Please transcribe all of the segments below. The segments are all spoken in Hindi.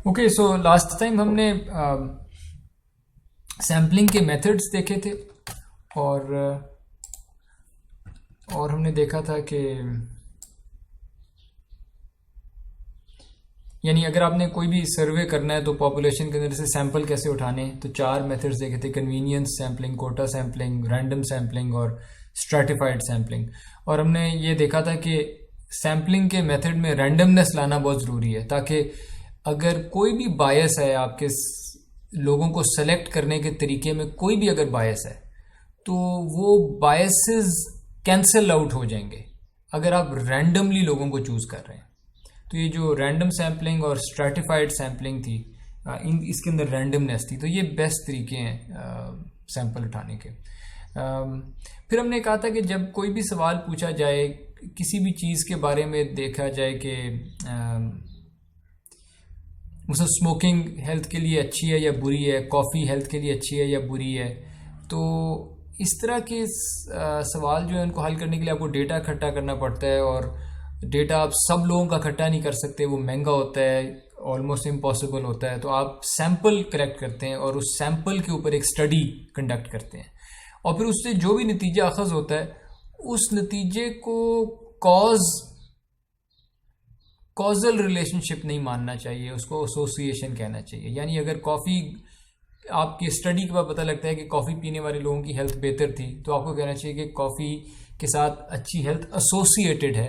ओके, सो लास्ट टाइम हमने सैम्पलिंग के मेथड्स देखे थे और हमने देखा था कि यानी अगर आपने कोई भी सर्वे करना है तो पॉपुलेशन के अंदर से सैंपल कैसे उठाने, तो 4 मेथड्स देखे थे: convenience sampling, quota sampling, random sampling और स्ट्रैटिफाइड सैम्पलिंग। और हमने ये देखा था कि सैम्पलिंग के मेथड में रैंडमनेस लाना बहुत ज़रूरी है, ताकि अगर कोई भी बायस है, आपके लोगों को सेलेक्ट करने के तरीके में कोई भी अगर बायस है, तो वो बायसेस कैंसल आउट हो जाएंगे अगर आप रैंडमली लोगों को चूज़ कर रहे हैं। तो ये जो रैंडम सैम्पलिंग और स्ट्रैटिफाइड सैम्पलिंग थी, इसके अंदर रैंडमनेस थी, तो ये बेस्ट तरीके हैं सैंपल उठाने के। फिर हमने कहा था कि जब कोई भी सवाल पूछा जाए, किसी भी चीज़ के बारे में देखा जाए कि मतलब स्मोकिंग हेल्थ के लिए अच्छी है या बुरी है, कॉफ़ी हेल्थ के लिए अच्छी है या बुरी है, तो इस तरह के सवाल जो है उनको हल करने के लिए आपको डेटा इकट्ठा करना पड़ता है, और डेटा आप सब लोगों का इकट्ठा नहीं कर सकते, वो महंगा होता है, ऑलमोस्ट इम्पॉसिबल होता है। तो आप सैंपल कलेक्ट करते हैं और उस सैंपल के ऊपर एक स्टडी कंडक्ट करते हैं, और फिर उससे जो भी नतीजा अखज़ होता है उस नतीजे को कॉजल रिलेशनशिप नहीं मानना चाहिए, उसको एसोसिएशन कहना चाहिए। यानी अगर कॉफ़ी, आपकी स्टडी के बाद पता लगता है कि कॉफ़ी पीने वाले लोगों की हेल्थ बेहतर थी, तो आपको कहना चाहिए कि कॉफ़ी के साथ अच्छी हेल्थ एसोसिएटेड है,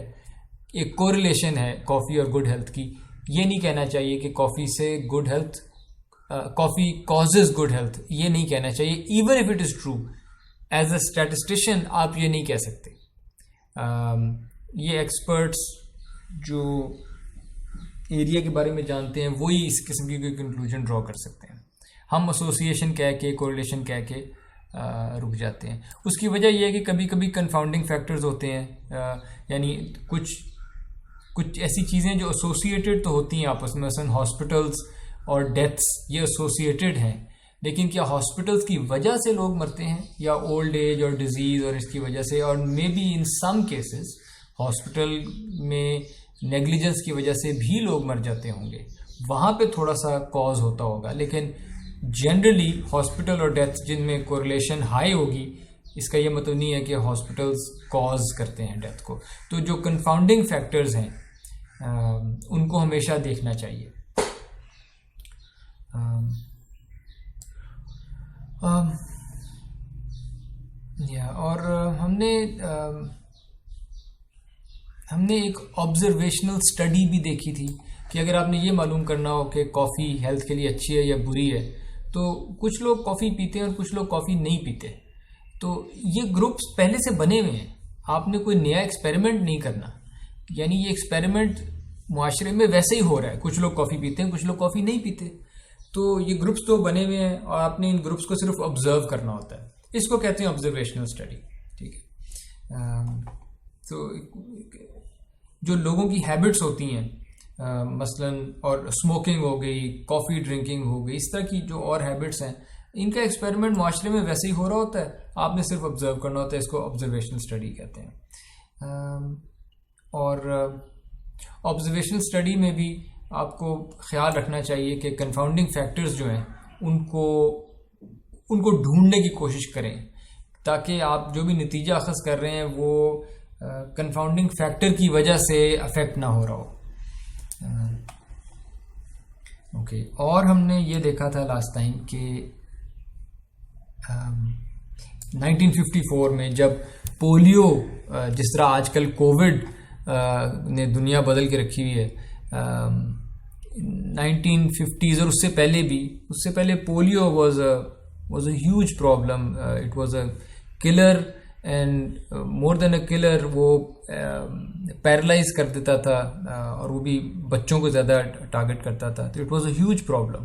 एक कोरिलेशन है कॉफ़ी और गुड हेल्थ की। ये नहीं कहना चाहिए कि कॉफ़ी से good health, coffee causes good health, ये नहीं कहना चाहिए। Even if it is true, as a statistician आप ये नहीं कह सकते। ये एक्सपर्ट्स जो एरिया के बारे में जानते हैं वही इस किस्म की कोई कंक्लूजन ड्रॉ कर सकते हैं। हम एसोसिएशन कह के, कोरिलेशन कह के रुक जाते हैं। उसकी वजह यह है कि कभी कभी कंफाउंडिंग फैक्टर्स होते हैं, यानी कुछ ऐसी चीज़ें जो एसोसिएटेड तो होती हैं आपस में, मसलन हॉस्पिटल्स और डेथ्स, ये एसोसिएटेड हैं, लेकिन क्या हॉस्पिटल्स की वजह से लोग मरते हैं, या ओल्ड एज और डिजीज़ और इसकी वजह से, और maybe in some cases hospital में नेग्लिजेंस की वजह से भी लोग मर जाते होंगे, वहाँ पे थोड़ा सा कॉज होता होगा। लेकिन जनरली हॉस्पिटल और डेथ जिनमें कोरिलेशन हाई होगी, इसका ये मतलब नहीं है कि हॉस्पिटल्स कॉज करते हैं डेथ को। तो जो कंफाउंडिंग फैक्टर्स हैं उनको हमेशा देखना चाहिए। और हमने एक ऑब्जर्वेशनल स्टडी भी देखी थी कि अगर आपने ये मालूम करना हो कि कॉफ़ी हेल्थ के लिए अच्छी है या बुरी है, तो कुछ लोग कॉफ़ी पीते हैं और कुछ लोग कॉफ़ी नहीं पीते। तो ये ग्रुप्स पहले से बने हुए हैं, आपने कोई नया एक्सपेरिमेंट नहीं करना। यानी ये एक्सपेरिमेंट मुआशरे में वैसे ही हो रहा है, कुछ लोग कॉफ़ी पीते हैं, कुछ लोग कॉफ़ी नहीं पीते। तो ये ग्रुप्स तो बने हुए हैं और आपने इन ग्रुप्स को सिर्फ ऑब्जर्व करना होता है। इसको कहते हैं ऑब्जर्वेशनल स्टडी। ठीक है। तो जो लोगों की हैबिट्स होती हैं, मसलन और स्मोकिंग हो गई, कॉफ़ी ड्रिंकिंग हो गई, इस तरह की जो और हैबिट्स हैं, इनका एक्सपेरिमेंट माशरे में वैसे ही हो रहा होता है, आपने सिर्फ ऑब्जर्व करना होता है। इसको ऑब्जर्वेशनल स्टडी कहते हैं। और ऑब्जर्वेशनल स्टडी में भी आपको ख्याल रखना चाहिए कि कंफाउंडिंग फैक्टर्स जो हैं उनको ढूंढने की कोशिश करें, ताकि आप जो भी नतीजा अखज़ कर रहे हैं वो कंफाउंडिंग फैक्टर की वजह से अफेक्ट ना हो रहा हो। ओके, और हमने ये देखा था लास्ट टाइम कि 1954 में जब पोलियो, जिस तरह आजकल कोविड ने दुनिया बदल के रखी हुई है, 1950s और उससे पहले polio was a huge problem. It was a killer, and more than a killer, वो पैरालाइज कर देता था, और वो भी बच्चों को ज़्यादा टारगेट करता था। तो it was a huge problem.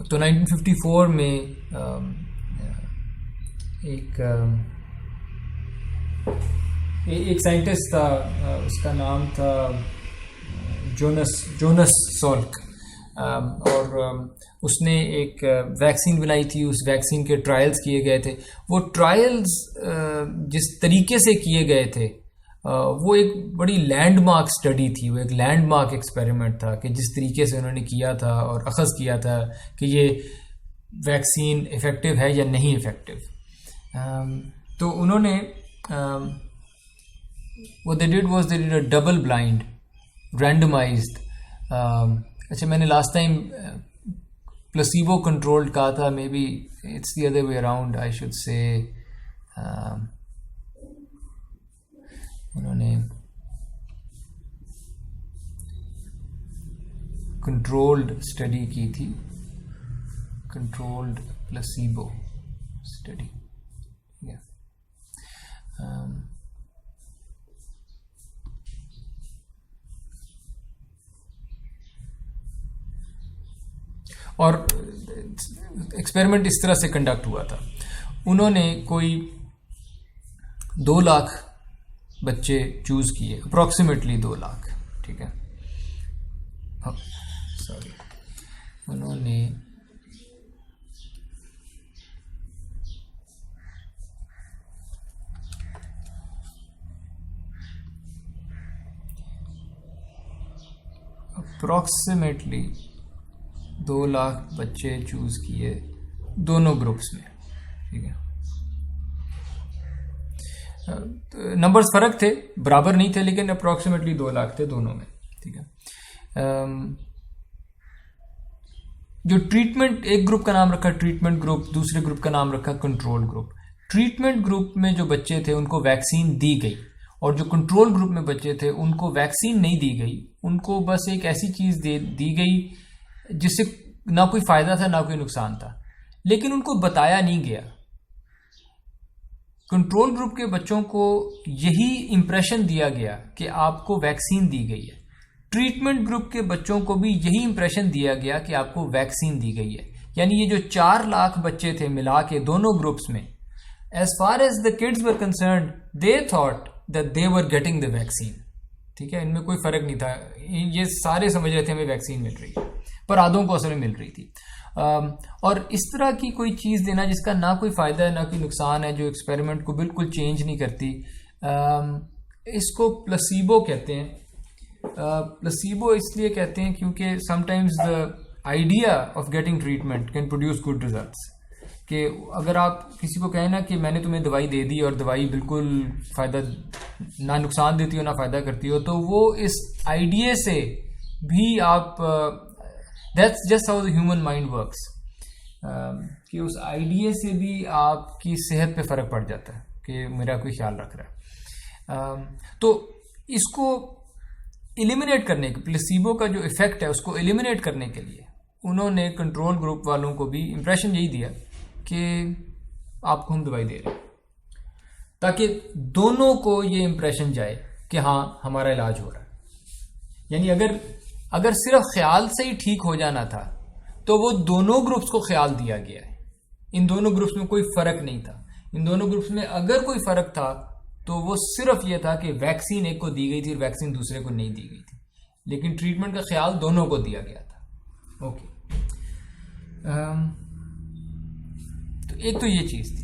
तो 1954 में एक साइंटिस्ट था, उसका नाम था जोनस सॉल्क, और उसने एक वैक्सीन बनाई थी। उस वैक्सीन के ट्रायल्स किए गए थे। वो ट्रायल्स जिस तरीके से किए गए थे, वो एक बड़ी लैंडमार्क स्टडी थी, वो एक लैंडमार्क एक्सपेरिमेंट था कि जिस तरीके से उन्होंने किया था और अखज़ किया था कि ये वैक्सीन इफ़ेक्टिव है या नहीं इफ़ेक्टिव। तो उन्होंने what they did was they did a double blind randomized, अच्छा मैंने लास्ट टाइम प्लेसिबो कंट्रोल्ड कहा था, may be it's the other way around, I should say उन्होंने कंट्रोल्ड स्टडी की थी, कंट्रोल्ड प्लेसिबो स्टडी। और एक्सपेरिमेंट इस तरह से कंडक्ट हुआ था, उन्होंने कोई 2 लाख बच्चे चूज़ किए, अप्रॉक्सीमेटली 2 लाख, ठीक है, सॉरी, उन्होंने अप्रॉक्सीमेटली 2 लाख बच्चे चूज़ किए दोनों ग्रुप्स में, ठीक है। नंबर्स फ़र्क थे, बराबर नहीं थे, लेकिन अप्रॉक्सीमेटली 2 लाख थे दोनों में, ठीक है। जो ट्रीटमेंट, एक ग्रुप का नाम रखा ट्रीटमेंट ग्रुप, दूसरे ग्रुप का नाम रखा कंट्रोल ग्रुप। ट्रीटमेंट ग्रुप में जो बच्चे थे उनको वैक्सीन दी गई, और जो कंट्रोल ग्रुप में बच्चे थे उनको वैक्सीन नहीं दी गई, उनको बस एक ऐसी चीज़ दी गई जिससे ना कोई फ़ायदा था ना कोई नुकसान था, लेकिन उनको बताया नहीं गया। कंट्रोल ग्रुप के बच्चों को यही इंप्रेशन दिया गया कि आपको वैक्सीन दी गई है, ट्रीटमेंट ग्रुप के बच्चों को भी यही इंप्रेशन दिया गया कि आपको वैक्सीन दी गई है। यानी ये जो 4 लाख बच्चे थे मिला के दोनों ग्रुप्स में, as far as the kids were concerned, they thought that they were getting the vaccine, ठीक है, इनमें कोई फ़र्क नहीं था, ये सारे समझ रहे थे हमें वैक्सीन मिल रही है, पर आधों को असल में मिल रही थी। और इस तरह की कोई चीज़ देना जिसका ना कोई फ़ायदा है ना कोई नुकसान है, जो एक्सपेरिमेंट को बिल्कुल चेंज नहीं करती, इसको प्लेसिबो कहते हैं। प्लेसिबो इसलिए कहते हैं क्योंकि sometimes the idea of getting treatment can produce good results. कि अगर आप किसी को कहें ना कि मैंने तुम्हें दवाई दे दी और दवाई बिल्कुल फ़ायदा, ना नुकसान देती हो ना फ़ायदा करती हो, तो वो इस आइडिया से भी आप, that's just how the human mind works, कि उस आइडिया से भी आपकी सेहत पे फ़र्क पड़ जाता है कि मेरा कोई ख्याल रख रहा है। तो इसको एलिमिनेट करने के, प्लेसिबो का जो इफ़ेक्ट है उसको एलिमिनेट करने के लिए उन्होंने कंट्रोल ग्रुप वालों को भी इंप्रेशन यही दिया कि आपको हम दवाई दे रहे हैं, ताकि दोनों को ये इंप्रेशन जाए कि हाँ हमारा इलाज हो रहा है। यानी अगर सिर्फ ख्याल से ही ठीक हो जाना था तो वो दोनों ग्रुप्स को ख्याल दिया गया है, इन दोनों ग्रुप्स में कोई फ़र्क नहीं था। इन दोनों ग्रुप्स में अगर कोई फ़र्क था तो वो सिर्फ ये था कि वैक्सीन एक को दी गई थी और वैक्सीन दूसरे को नहीं दी गई थी, लेकिन ट्रीटमेंट का ख्याल दोनों को दिया गया था। ओके, तो एक तो ये चीज़ थी।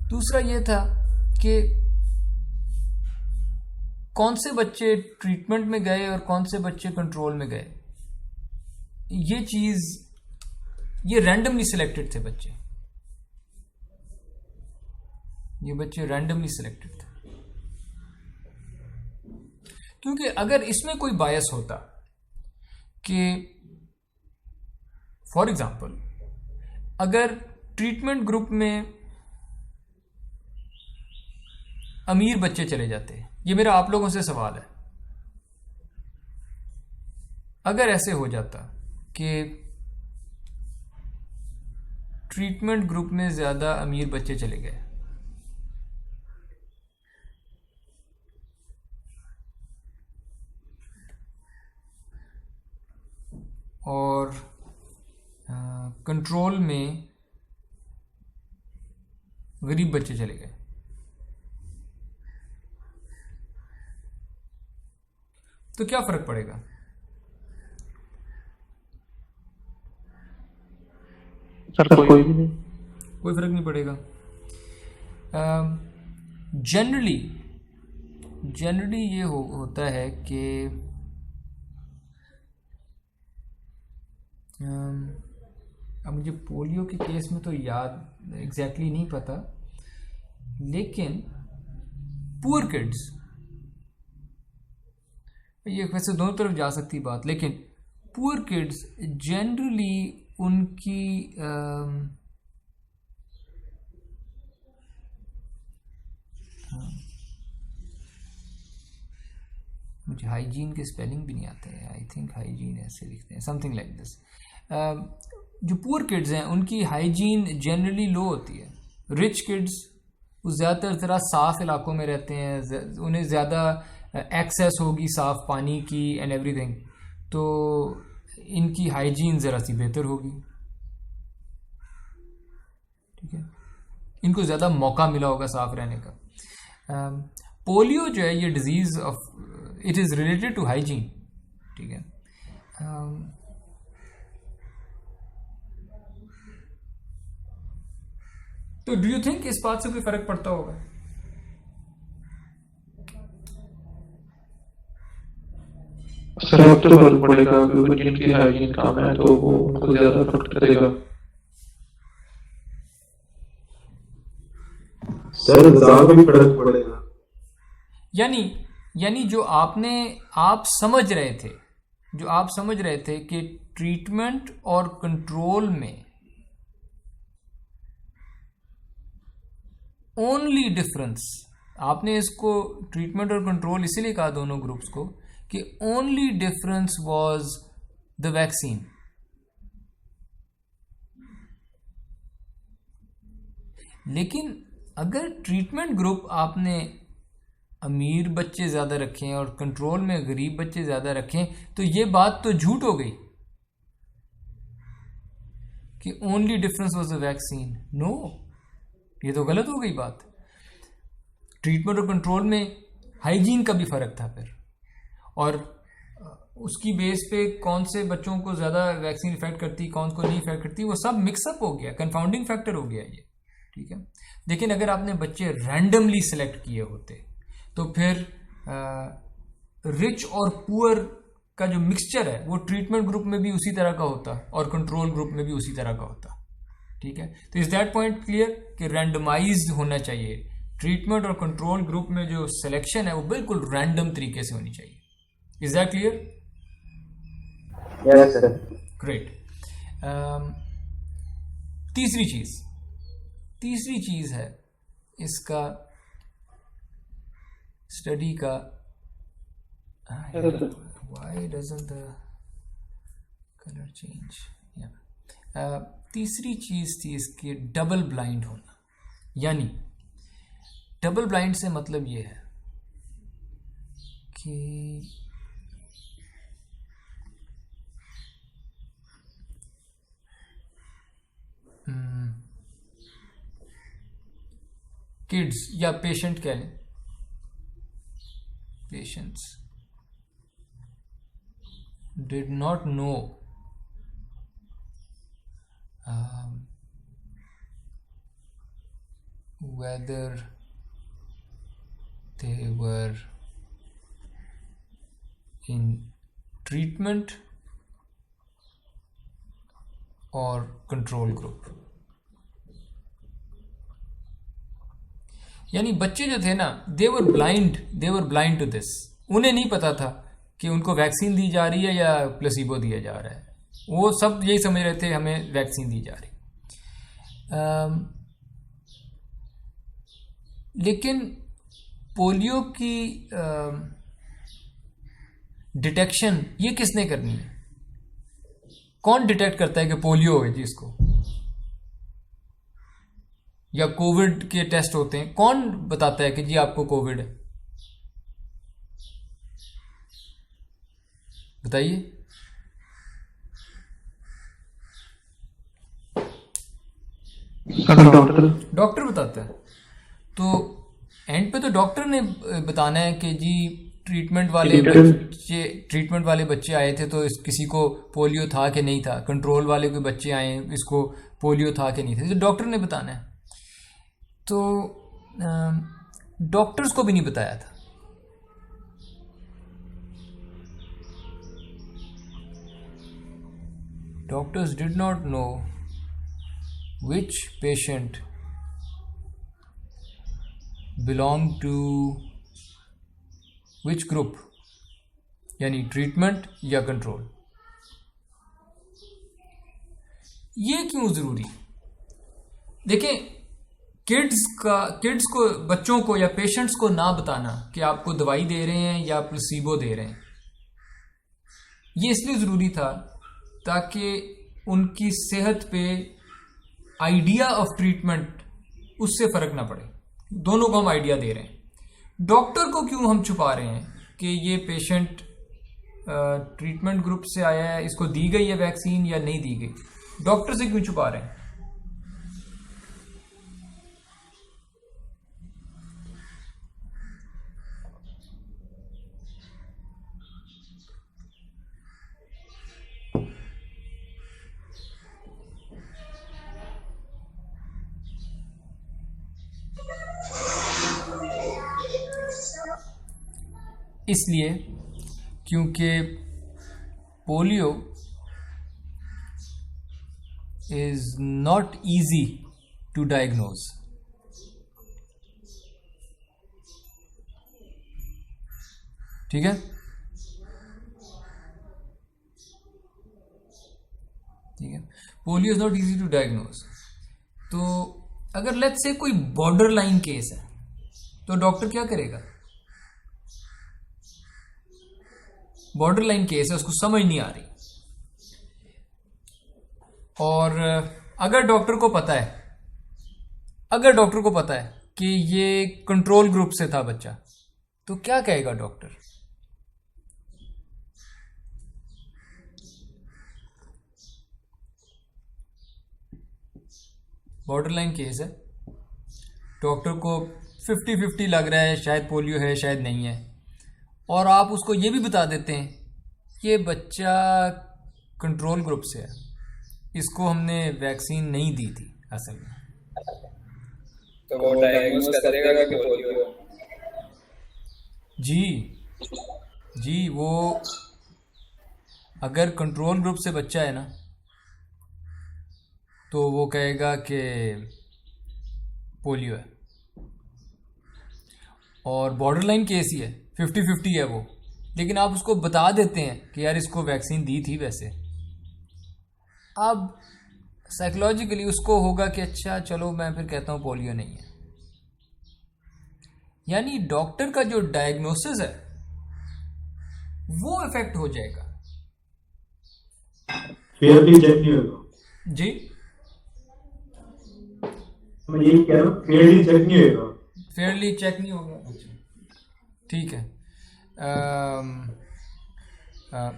दूसरा ये था कि कौन से बच्चे ट्रीटमेंट में गए और कौन से बच्चे कंट्रोल में गए, ये चीज़, ये रैंडमली सिलेक्टेड थे बच्चे, ये बच्चे रैंडमली सिलेक्टेड थे। क्योंकि अगर इसमें कोई बायस होता कि फॉर एग्जांपल अगर ट्रीटमेंट ग्रुप में अमीर बच्चे चले जाते, ये मेरा आप लोगों से सवाल है, अगर ऐसे हो जाता कि ट्रीटमेंट ग्रुप में ज़्यादा अमीर बच्चे चले गए और कंट्रोल में गरीब बच्चे चले गए, तो क्या फ़र्क पड़ेगा? सर कोई भी नहीं, कोई फ़र्क नहीं पड़ेगा। जनरली ये होता है कि अब मुझे पोलियो के केस में तो याद एग्जैक्टली नहीं पता, लेकिन पुअर किड्स, ये वैसे दोनों तरफ जा सकती बात, लेकिन पुअर किड्स जनरली उनकी मुझे हाइजीन के स्पेलिंग भी नहीं आते हैं, आई थिंक हाइजीन ऐसे लिखते हैं, समथिंग लाइक दिस। जो पुअर किड्स हैं उनकी हाइजीन जनरली लो होती है। रिच किड्स वो ज़्यादातर ज़रा साफ़ इलाकों में रहते हैं, उन्हें ज़्यादा एक्सेस होगी साफ़ पानी की एंड एवरीथिंग, तो इनकी हाइजीन ज़रा सी बेहतर होगी। ठीक है, इनको ज़्यादा मौका मिला होगा साफ़ रहने का। पोलियो जो है ये disease of it is related to hygiene. ठीक है, तो डू यू थिंक इस बात से कोई फर्क पड़ता होगा? सर अब तो फर्क पड़ेगा क्योंकि जिनकी हाइजीन कम है तो वो उनको ज्यादा इफेक्ट करेगा। सर ज्यादा भी फर्क पड़ेगा। यानी जो आप समझ रहे थे कि ट्रीटमेंट और कंट्रोल में ओनली डिफरेंस, आपने इसको ट्रीटमेंट और कंट्रोल इसीलिए कहा दोनों ग्रुप्स को कि only difference was the vaccine. लेकिन अगर ट्रीटमेंट ग्रुप आपने अमीर बच्चे ज़्यादा रखें और कंट्रोल में गरीब बच्चे ज़्यादा रखें, तो ये बात तो झूठ हो गई कि only difference was the vaccine. No, ये तो गलत हो गई बात। ट्रीटमेंट और कंट्रोल में हाइजीन का भी फ़र्क था फिर, और उसकी बेस पे कौन से बच्चों को ज़्यादा वैक्सीन इफेक्ट करती, कौन को नहीं इफेक्ट करती, वो सब मिक्सअप हो गया, कंफाउंडिंग फैक्टर हो गया ये। ठीक है, लेकिन अगर आपने बच्चे रैंडमली सेलेक्ट किए होते तो फिर रिच और पुअर का जो मिक्सचर है वो ट्रीटमेंट ग्रुप में भी उसी तरह का होता और कंट्रोल ग्रुप में भी उसी तरह का होता। ठीक है, तो इज दैट पॉइंट क्लियर कि रैंडमाइज्ड होना चाहिए ट्रीटमेंट और कंट्रोल ग्रुप में जो सिलेक्शन है वो बिल्कुल रैंडम तरीके से होनी चाहिए। Is that clear? Yes sir. Great. तीसरी चीज है इसका स्टडी का, why doesn't the colour change, तीसरी चीज थी इसकी डबल ब्लाइंड होना। यानी डबल ब्लाइंड से मतलब ये है कि किड्स या पेशेंट कह लें, patients did not no whether they were in treatment or control group। यानी बच्चे जो थे ना, they were blind to this। उन्हें नहीं पता था कि उनको वैक्सीन दी जा रही है या प्लेसिबो दिया जा रहा है। वो सब यही समझ रहे थे हमें वैक्सीन दी जा रही। लेकिन पोलियो की डिटेक्शन ये किसने करनी है? कौन डिटेक्ट करता है कि पोलियो है जिसको, या कोविड के टेस्ट होते हैं, कौन बताता है कि जी आपको कोविड है? बताइए। डॉक्टर बताता है। तो एंड पे तो डॉक्टर ने बताना है कि जी ट्रीटमेंट वाले बच्चे आए थे तो किसी को पोलियो था कि नहीं था, कंट्रोल वाले कोई बच्चे आए इसको पोलियो था कि नहीं था, तो डॉक्टर ने बताना है। तो डॉक्टर्स को भी नहीं बताया था। Doctors did not know which patient belong to which group, यानी ट्रीटमेंट या कंट्रोल। ये क्यों जरूरी? देखें, किड्स को, बच्चों को या पेशेंट्स को ना बताना कि आपको दवाई दे रहे हैं या प्लेसीबो दे रहे हैं, ये इसलिए ज़रूरी था ताकि उनकी सेहत पे आइडिया ऑफ ट्रीटमेंट उससे फ़र्क ना पड़े। दोनों को हम आइडिया दे रहे हैं। डॉक्टर को क्यों हम छुपा रहे हैं कि ये पेशेंट ट्रीटमेंट ग्रुप से आया है, इसको दी गई है वैक्सीन या नहीं दी गई? डॉक्टर से क्यों छुपा रहे हैं? इसलिए क्योंकि polio is not easy to diagnose. ठीक है, ठीक है, polio is not easy to diagnose. तो अगर लेट्स से कोई बॉर्डर लाइन केस है तो डॉक्टर क्या करेगा? बॉर्डर लाइन केस है, उसको समझ नहीं आ रही, और अगर डॉक्टर को पता है कि ये कंट्रोल ग्रुप से था बच्चा, तो क्या कहेगा डॉक्टर? बॉर्डर लाइन केस है, डॉक्टर को 50-50 लग रहा है, शायद पोलियो है शायद नहीं है, और आप उसको ये भी बता देते हैं कि बच्चा कंट्रोल ग्रुप से है, इसको हमने वैक्सीन नहीं दी थी असल में। तो वो डायग्नोस कर देगा कि पोलियो? जी, वो अगर कंट्रोल ग्रुप से बच्चा है ना, तो वो कहेगा कि पोलियो है, और बॉर्डर लाइन केस ही है, 50-50 है वो, लेकिन आप उसको बता देते हैं कि यार इसको वैक्सीन दी थी वैसे। अब साइकोलॉजिकली उसको होगा कि अच्छा चलो मैं फिर कहता हूँ पोलियो नहीं है। यानी डॉक्टर का जो डायग्नोसिस है वो इफेक्ट हो जाएगा। फेयरली चेक नहीं होगा। जी, मैं यही कह रहा हूँ, फेयरली चेक नहीं होगा। फेयरली चेक नहीं होगा, ठीक है।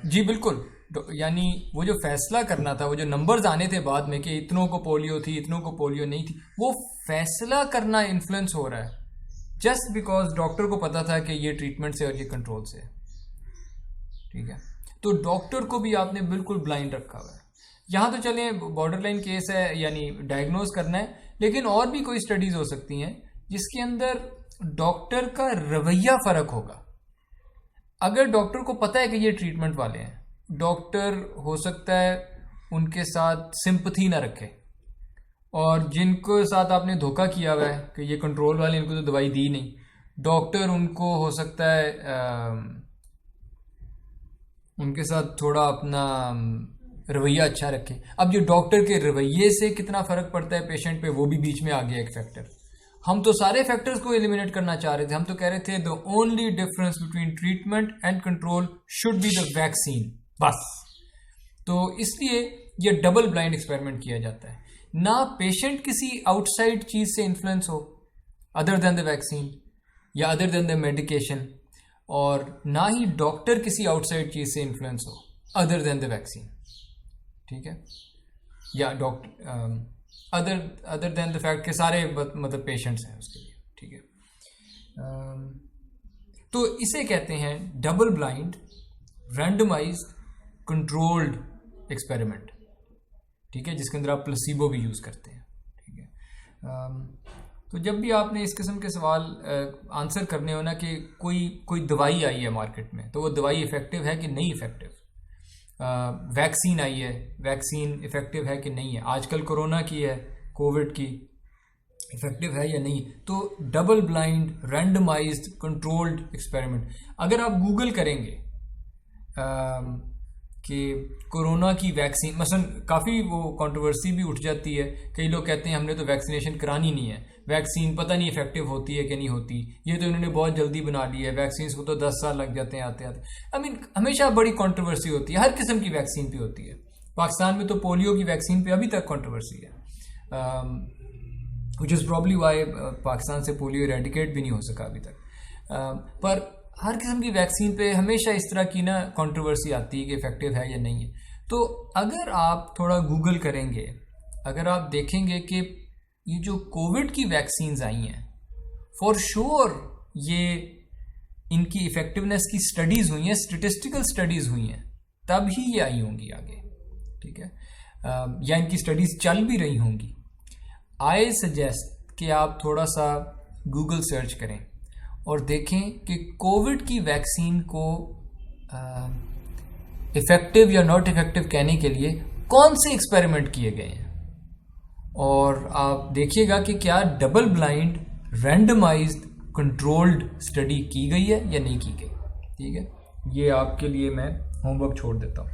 जी बिल्कुल, यानी वो जो फैसला करना था, वो जो नंबर्स आने थे बाद में कि इतनों को पोलियो थी, इतनों को पोलियो नहीं थी, वो फैसला करना इन्फ्लुएंस हो रहा है जस्ट बिकॉज डॉक्टर को पता था कि ये ट्रीटमेंट से और ये कंट्रोल से है। ठीक है, तो डॉक्टर को भी आपने बिल्कुल ब्लाइंड रखा हुआ है। यहाँ तो चले बॉर्डर लाइन केस है, यानी डायग्नोज करना है, लेकिन और भी कोई स्टडीज हो सकती हैं जिसके अंदर डॉक्टर का रवैया फर्क होगा। अगर डॉक्टर को पता है कि ये ट्रीटमेंट वाले हैं, डॉक्टर हो सकता है उनके साथ सिंपथी ना रखे, और जिनको साथ आपने धोखा किया हुआ है कि ये कंट्रोल वाले, इनको तो दवाई दी नहीं, डॉक्टर उनको हो सकता है उनके साथ थोड़ा अपना रवैया अच्छा रखे। अब जो डॉक्टर के रवैये से कितना फ़र्क पड़ता है पेशेंट पे, वो भी बीच में आ गया एक फैक्टर। हम तो सारे फैक्टर्स को एलिमिनेट करना चाह रहे थे। हम तो कह रहे थे the only difference between treatment and control should be the vaccine, बस। तो इसलिए ये डबल ब्लाइंड एक्सपेरिमेंट किया जाता है, ना पेशेंट किसी आउटसाइड चीज़ से इन्फ्लुएंस हो अदर देन द वैक्सीन या अदर देन द मेडिकेशन, और ना ही डॉक्टर किसी आउटसाइड चीज़ से इन्फ्लुएंस हो अदर देन द वैक्सीन। ठीक है, या doctor other than the fact के सारे मतलब पेशेंट्स हैं उसके लिए। ठीक है, तो इसे कहते हैं double blind randomised controlled experiment. ठीक है, जिसके अंदर आप प्लेसिबो भी यूज़ करते हैं। ठीक है, तो जब भी आपने इस किस्म के सवाल आंसर करने हो ना कि कोई दवाई आई है मार्केट में, तो वो दवाई इफ़ेक्टिव है कि नहीं इफ़ेक्टिव, वैक्सीन आई है, वैक्सीन इफ़ेक्टिव है कि नहीं है, आजकल कोरोना की है, कोविड की, इफ़ेक्टिव है या नहीं, तो double blind randomised controlled experiment. अगर आप गूगल करेंगे कि कोरोना की वैक्सीन, मसलन काफ़ी वो कंट्रोवर्सी भी उठ जाती है, कई लोग कहते हैं हमने तो वैक्सीनेशन करानी नहीं है, वैक्सीन पता नहीं इफेक्टिव होती है कि नहीं होती, ये तो इन्होंने बहुत जल्दी बना ली है, वैक्सीन को तो 10 साल लग जाते हैं आते आते। हमेशा बड़ी कंट्रोवर्सी होती है, हर किस्म की वैक्सीन पे होती है। पाकिस्तान में तो पोलियो की वैक्सीन पे अभी तक कंट्रोवर्सी है, which is probably why Pakistan से पोलियो इरेडिकेट भी नहीं हो सका अभी तक। पर हर किस्म की वैक्सीन पे हमेशा इस तरह की ना कंट्रोवर्सी आती है कि इफेक्टिव है या नहीं है। तो अगर आप थोड़ा गूगल करेंगे, अगर आप देखेंगे कि ये जो कोविड की वैक्सीन्स आई हैं, फॉर श्योर ये इनकी इफेक्टिवनेस की स्टडीज़ हुई हैं, स्टेटिस्टिकल स्टडीज़ हुई हैं, तब ही ये आई होंगी आगे, ठीक है, या इनकी स्टडीज़ चल भी रही होंगी। आई सजेस्ट कि आप थोड़ा सा गूगल सर्च करें और देखें कि कोविड की वैक्सीन को इफ़ेक्टिव या नॉट इफ़ेक्टिव कहने के लिए कौन से एक्सपेरिमेंट किए गए हैं, और आप देखिएगा कि क्या double blind randomised controlled study की गई है या नहीं की गई। ठीक है, ये आपके लिए मैं होमवर्क छोड़ देता हूँ।